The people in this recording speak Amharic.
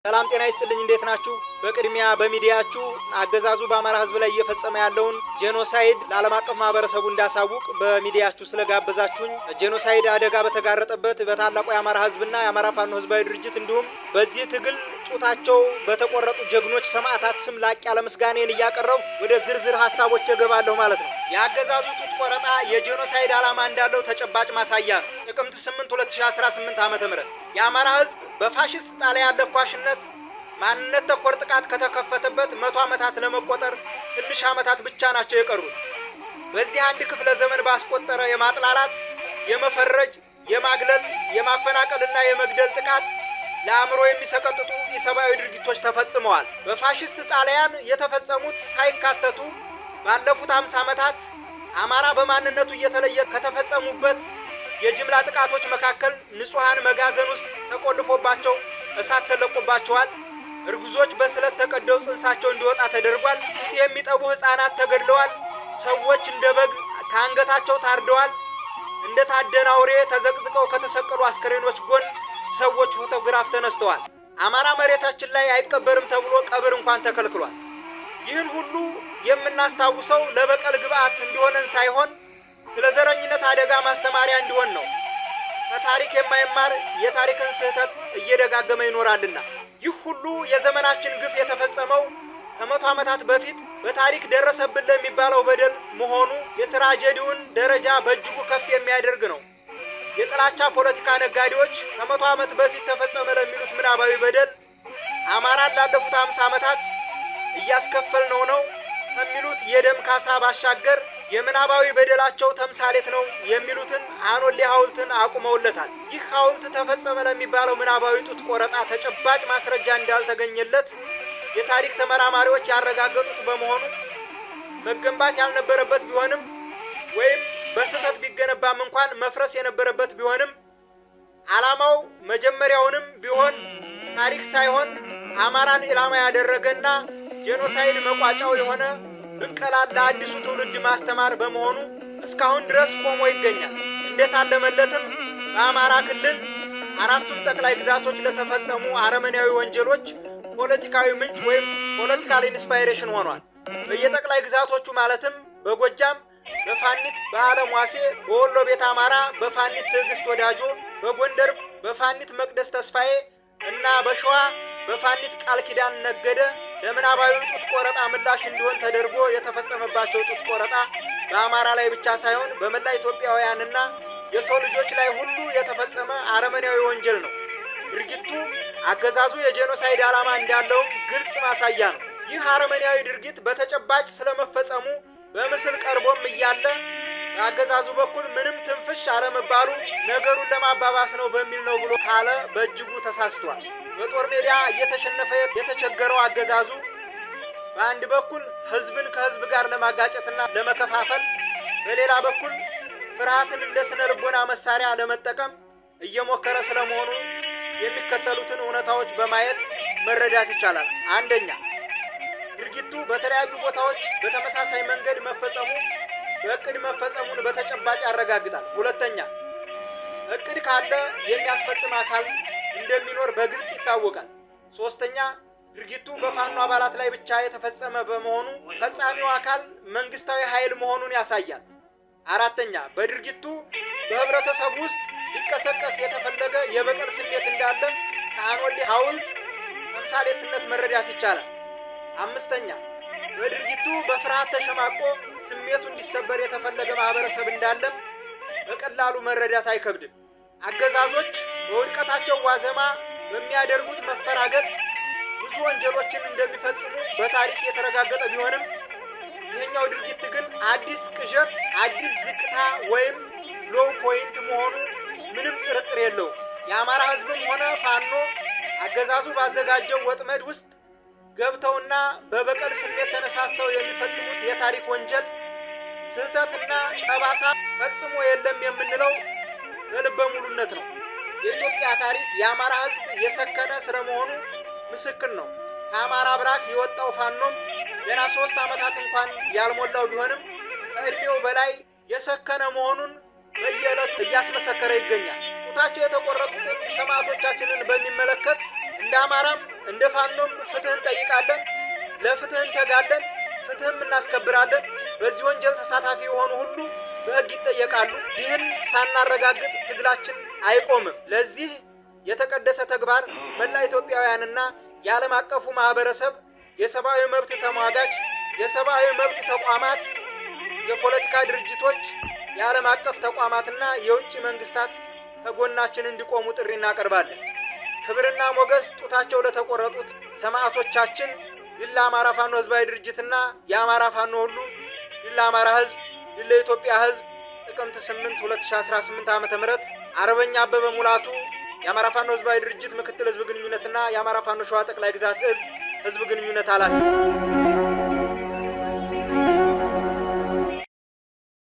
ሰላም ጤና ይስጥልኝ እንዴት ናችሁ? በቅድሚያ በሚዲያችሁ አገዛዙ በአማራ ህዝብ ላይ እየፈጸመ ያለውን ጄኖሳይድ ለዓለም አቀፍ ማህበረሰቡ እንዳሳውቅ በሚዲያችሁ ስለጋበዛችሁኝ ጄኖሳይድ አደጋ በተጋረጠበት በታላቁ የአማራ ህዝብና የአማራ ፋኖ ህዝባዊ ድርጅት እንዲሁም በዚህ ትግል ጡታቸው በተቆረጡ ጀግኖች ሰማዕታት ስም ላቅ ያለ ምስጋናን እያቀረቡ ወደ ዝርዝር ሀሳቦች እገባለሁ ማለት ነው። የአገዛዙ ጡት ቆረጣ የጄኖሳይድ ዓላማ እንዳለው ተጨባጭ ማሳያ ነው። ጥቅምት 8 2018 ዓ.ም የአማራ ህዝብ በፋሽስት ጣሊያን ለኳሽነት ማንነት ተኮር ጥቃት ከተከፈተበት 100 ዓመታት ለመቆጠር ትንሽ ዓመታት ብቻ ናቸው የቀሩት። በዚህ አንድ ክፍለ ዘመን ባስቆጠረ የማጥላላት፣ የመፈረጅ፣ የማግለል፣ የማፈናቀልና የመግደል ጥቃት ለአእምሮ የሚሰቀጥጡ ኢሰብአዊ ድርጊቶች ተፈጽመዋል። በፋሽስት ጣሊያን የተፈጸሙት ሳይካተቱ ባለፉት 50 ዓመታት አማራ በማንነቱ እየተለየ ከተፈጸሙበት የጅምላ ጥቃቶች መካከል ንጹሃን መጋዘን ውስጥ ተቆልፎባቸው እሳት ተለቆባቸዋል። እርጉዞች በስለት ተቀደው ጽንሳቸው እንዲወጣ ተደርጓል። የሚጠቡ ህፃናት ተገድለዋል። ሰዎች እንደ በግ ከአንገታቸው ታርደዋል። እንደ ታደነ አውሬ ተዘቅዝቀው ከተሰቀሉ አስከሬኖች ጎን ሰዎች ፎቶግራፍ ተነስተዋል። አማራ መሬታችን ላይ አይቀበርም ተብሎ ቀብር እንኳን ተከልክሏል። ይህን ሁሉ የምናስታውሰው ለበቀል ግብአት እንዲሆነን ሳይሆን ስለ ዘረኝነት አደጋ ማስተማሪያ እንዲሆን ነው። ከታሪክ የማይማር የታሪክን ስህተት እየደጋገመ ይኖራልና። ይህ ሁሉ የዘመናችን ግፍ የተፈጸመው ከ100 ዓመታት በፊት በታሪክ ደረሰብን ለሚባለው በደል መሆኑ የትራጀዲውን ደረጃ በእጅጉ ከፍ የሚያደርግ ነው። የጥላቻ ፖለቲካ ነጋዴዎች ከ100 ዓመት በፊት ተፈጸመ ለሚሉት ምናባዊ በደል አማራን ላለፉት 50 ዓመታት እያስከፈልነው ነው ከሚሉት የደም ካሳ ባሻገር የምናባዊ በደላቸው ተምሳሌት ነው የሚሉትን አኖሌ ሐውልትን አቁመውለታል። ይህ ሐውልት ተፈጸመ ለሚባለው ምናባዊ ጡት ቆረጣ ተጨባጭ ማስረጃ እንዳልተገኘለት የታሪክ ተመራማሪዎች ያረጋገጡት በመሆኑ መገንባት ያልነበረበት ቢሆንም ወይም በስህተት ቢገነባም እንኳን መፍረስ የነበረበት ቢሆንም ዓላማው መጀመሪያውንም ቢሆን ታሪክ ሳይሆን አማራን ኢላማ ያደረገና ጄኖሳይድ መቋጫው የሆነ ብቀላል ለአዲሱ ትውልድ ማስተማር በመሆኑ እስካሁን ድረስ ቆሞ ይገኛል። እንደታለመለትም በአማራ ክልል አራቱም ጠቅላይ ግዛቶች ለተፈጸሙ አረመኔያዊ ወንጀሎች ፖለቲካዊ ምንጭ ወይም ፖለቲካል ኢንስፓይሬሽን ሆኗል። በየጠቅላይ ግዛቶቹ ማለትም በጎጃም በፋኒት በአለም ዋሴ፣ በወሎ ቤት አማራ በፋኒት ትዕግስት ወዳጆ፣ በጎንደር በፋኒት መቅደስ ተስፋዬ እና በሸዋ በፋኒት ቃል ኪዳን ነገደ ለምናባዊ ጡት ቆረጣ ምላሽ እንዲሆን ተደርጎ የተፈጸመባቸው ጡት ቆረጣ በአማራ ላይ ብቻ ሳይሆን በመላ ኢትዮጵያውያንና የሰው ልጆች ላይ ሁሉ የተፈጸመ አረመኔያዊ ወንጀል ነው። ድርጊቱ አገዛዙ የጄኖሳይድ ዓላማ እንዳለው ግልጽ ማሳያ ነው። ይህ አረመኔያዊ ድርጊት በተጨባጭ ስለመፈጸሙ በምስል ቀርቦም እያለ በአገዛዙ በኩል ምንም ትንፍሽ አለመባሉ ነገሩን ለማባባስ ነው በሚል ነው ብሎ ካለ በእጅጉ ተሳስቷል። በጦር ሜዳ እየተሸነፈ የተቸገረው አገዛዙ በአንድ በኩል ህዝብን ከህዝብ ጋር ለማጋጨትና ለመከፋፈል፣ በሌላ በኩል ፍርሃትን እንደ ስነ ልቦና መሳሪያ ለመጠቀም እየሞከረ ስለመሆኑ የሚከተሉትን እውነታዎች በማየት መረዳት ይቻላል። አንደኛ፣ ድርጊቱ በተለያዩ ቦታዎች በተመሳሳይ መንገድ መፈጸሙ በእቅድ መፈጸሙን በተጨባጭ ያረጋግጣል። ሁለተኛ፣ እቅድ ካለ የሚያስፈጽም አካል እንደሚኖር በግልጽ ይታወቃል። ሶስተኛ፣ ድርጊቱ በፋኖ አባላት ላይ ብቻ የተፈጸመ በመሆኑ ፈጻሚው አካል መንግስታዊ ኃይል መሆኑን ያሳያል። አራተኛ፣ በድርጊቱ በህብረተሰቡ ውስጥ ሊቀሰቀስ የተፈለገ የበቀል ስሜት እንዳለ ከአኖሌ ሐውልት ተምሳሌትነት መረዳት ይቻላል። አምስተኛ፣ በድርጊቱ በፍርሃት ተሸማቆ ስሜቱ እንዲሰበር የተፈለገ ማህበረሰብ እንዳለም በቀላሉ መረዳት አይከብድም። አገዛዞች በውድቀታቸው ዋዜማ በሚያደርጉት መፈራገጥ ብዙ ወንጀሎችን እንደሚፈጽሙ በታሪክ የተረጋገጠ ቢሆንም ይህኛው ድርጊት ግን አዲስ ቅዠት፣ አዲስ ዝቅታ ወይም ሎው ፖይንት መሆኑ ምንም ጥርጥር የለውም። የአማራ ህዝብም ሆነ ፋኖ አገዛዙ ባዘጋጀው ወጥመድ ውስጥ ገብተውና በበቀል ስሜት ተነሳስተው የሚፈጽሙት የታሪክ ወንጀል ስህተትና ጠባሳ ፈጽሞ የለም የምንለው በልበ ሙሉነት ነው። የኢትዮጵያ ታሪክ የአማራ ህዝብ የሰከነ ስለመሆኑ ምስክር ነው። ከአማራ ብራክ የወጣው ፋኖም ገና 3 ዓመታት እንኳን ያልሞላው ቢሆንም ከእድሜው በላይ የሰከነ መሆኑን በየዕለቱ እያስመሰከረ ይገኛል። ጡታቸው የተቆረጡትን ሰማዕቶቻችንን በሚመለከት እንደ አማራም እንደ ፋኖም ፍትህ እንጠይቃለን፣ ለፍትህ እንተጋለን፣ ፍትህም እናስከብራለን። በዚህ ወንጀል ተሳታፊ የሆኑ ሁሉ በህግ ይጠየቃሉ። ይህን ሳናረጋግጥ ትግላችን አይቆምም። ለዚህ የተቀደሰ ተግባር መላ ኢትዮጵያውያንና የዓለም አቀፉ ማህበረሰብ፣ የሰብአዊ መብት ተሟጋች፣ የሰብአዊ መብት ተቋማት፣ የፖለቲካ ድርጅቶች፣ የዓለም አቀፍ ተቋማትና የውጭ መንግስታት ከጎናችን እንዲቆሙ ጥሪ እናቀርባለን። ክብርና ሞገስ ጡታቸው ለተቆረጡት ሰማዕቶቻችን ድል ለአማራ ፋኖ ህዝባዊ ድርጅትና የአማራ ፋኖ ሁሉ፣ ድል ለአማራ ህዝብ፣ ድል ለኢትዮጵያ ህዝብ። ጥቅምት 8 2018 ዓ.ም አርበኛ አበበ ሙላቱ የአማራ ፋኖ ህዝባዊ ድርጅት ምክትል ህዝብ ግንኙነትና የአማራ ፋኖ ሸዋ ጠቅላይ ግዛት እዝ ህዝብ ግንኙነት ኃላፊ